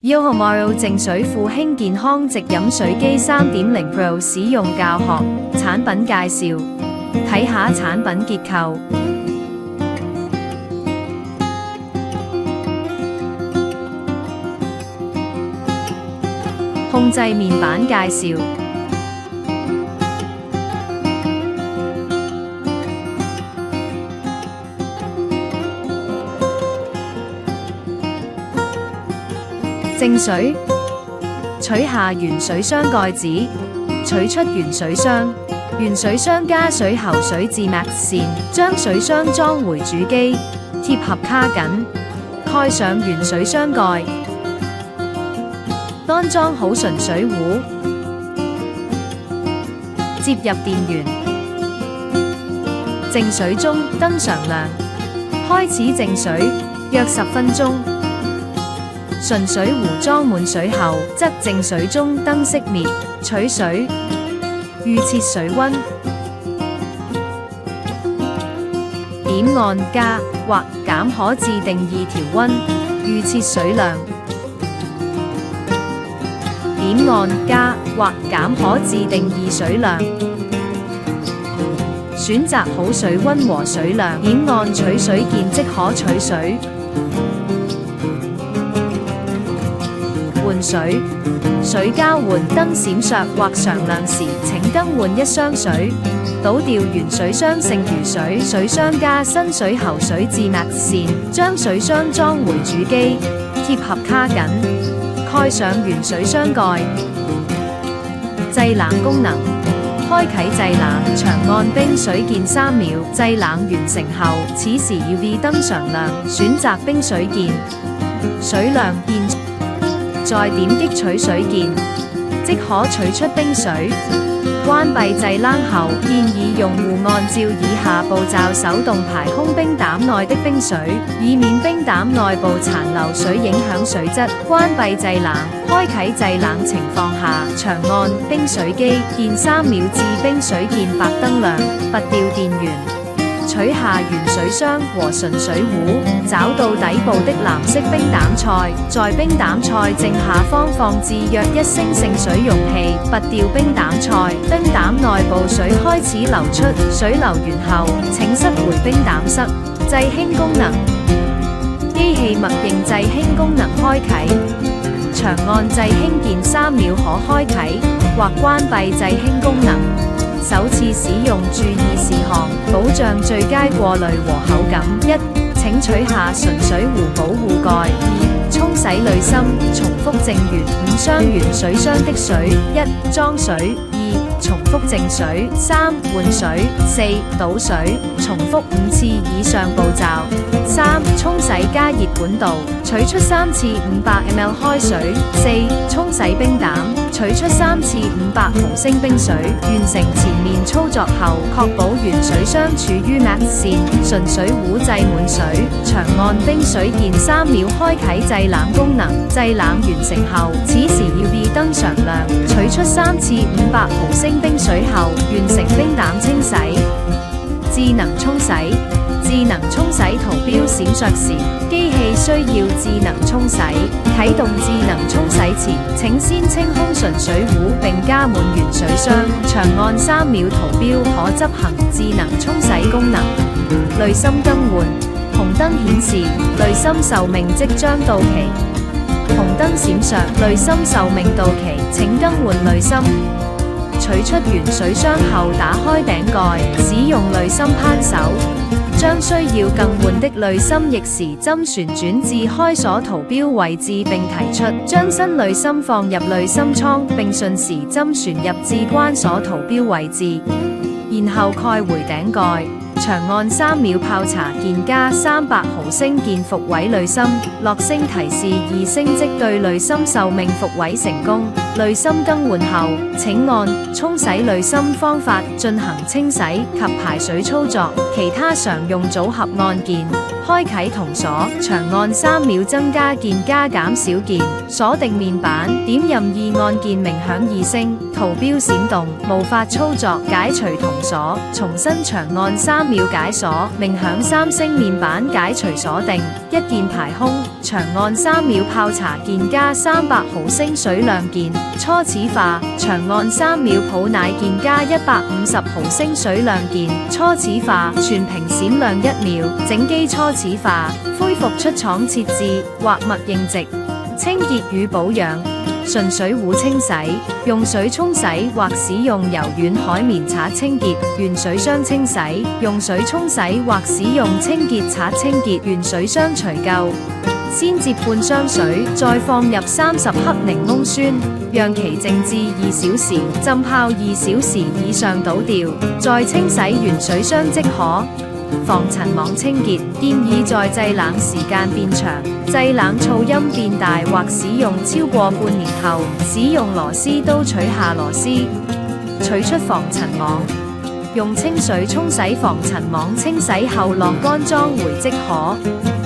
Yoho Maru 淨水富氫健康直飲水機 3.0 Pro 使用教學產品介紹，睇下產品結構。控制面板介紹。淨水，取下原水箱蓋子，取出原水箱，原水箱加水喉水至 max 線，將水箱裝回主機，貼合卡緊，蓋上原水箱蓋，安裝好純水壺，接入電源，淨水中燈常亮，開始淨水約10分鐘。純水壺裝滿水後，則淨水中燈熄滅，取水，預設水溫，點按加或減可自定義調溫，預設水量，點按加或減可自定義水量，選擇好水溫和水量，點按取水鍵即可取水。換水，水交換燈閃爍或常亮時，請更換一箱水，倒掉原水箱剩餘水，水箱加新水喉水至 max 線，將水箱裝回主機，貼合卡緊，蓋上原水箱蓋。製冷功能，開啟製冷，長按冰水鍵3秒，製冷完成後，此時 UV 燈常亮，選擇冰水鍵，水量現。再點擊取水鍵，即可取出冰水。關閉製冷後，建議用戶按照以下步驟手動排空冰膽內的冰水，以免冰膽內部殘留水影響水質。關閉製冷，開啟製冷情況下，長按冰水機鍵3秒至冰水鍵白燈亮，拔掉電源。取下原水箱和純水壺，找到底部的藍色冰膽塞，在冰膽塞正下方放置約1升盛水容器，拔掉冰膽塞，冰膽內部水開始流出，水流完後，請塞回冰膽塞。製氫功能，機器默認製氫功能開啟，長按製氫鍵3秒可開啟或關閉製氫功能。首次使用注意事項，保障最佳過濾和口感。1. 請取下純水壺保護蓋。2. 沖洗濾芯，重複淨原5箱原水箱的水。1. 裝水。2. 重複淨水。3. 換水。4. 倒水，重複5次以上步驟。3. 沖洗加熱管道，取出3次500 ml 開水。4. 沖洗冰膽，取出3次500毫升冰水。完成前面操作後，確保原水箱處於 max 線，純水壺製滿水，長按冰水鍵3秒開啟製冷功能。製冷完成後，此時 UV 燈常亮，取出3次500毫升冰水後，完成冰膽清洗。智能沖洗，智能沖洗圖標閃爍時，機器需要智能沖洗。啟動智能沖洗前，請先清空純水壺並加滿原水箱，長按3秒圖標可執行智能沖洗功能。濾芯更換，紅燈顯示濾芯壽命即將到期，紅燈閃爍濾芯壽命到期，請更換濾芯。取出原水箱後，打開頂蓋，使用濾芯扳手，將需要更換的濾芯逆時針旋轉至開鎖圖標位置並提出，將新濾芯放入濾芯倉並順時針旋入至關鎖圖標位置，然後蓋回頂蓋，長按3秒泡茶鍵加300毫升鍵復位濾芯，落聲提示2聲即對濾芯壽命復位成功。濾芯更換後，請按沖洗濾芯方法進行清洗及排水操作。其他常用組合按鍵，開啟銅鎖，長按3秒增加鍵加減少鍵，鎖定面板，點任意按鍵鳴響2聲，圖標閃動，無法操作，解除銅鎖，重新長按3秒解鎖，鳴響3星面板解除鎖定，一鍵排空，長按3秒泡茶鍵加300毫升水量鍵，初始化，長按3秒泡奶鍵加150毫升水量鍵，初始化，全屏閃亮1秒，整機初始化，恢復出廠設置或默認值。清潔與保養，純水壺清洗，用水沖洗或使用柔軟海綿刷清潔原水箱清洗，用水沖洗或使用清潔刷清潔原水箱除垢。先接半箱水，再放入30克檸檬酸，讓其靜置2小時，浸泡2小時以上倒掉，再清洗原水箱即可。防塵網清潔建議在製冷時間變長、製冷噪音變大或使用超過半年後，使用螺絲刀取下螺絲，取出防塵網，用清水沖洗防塵網，清洗後晾乾裝回即可。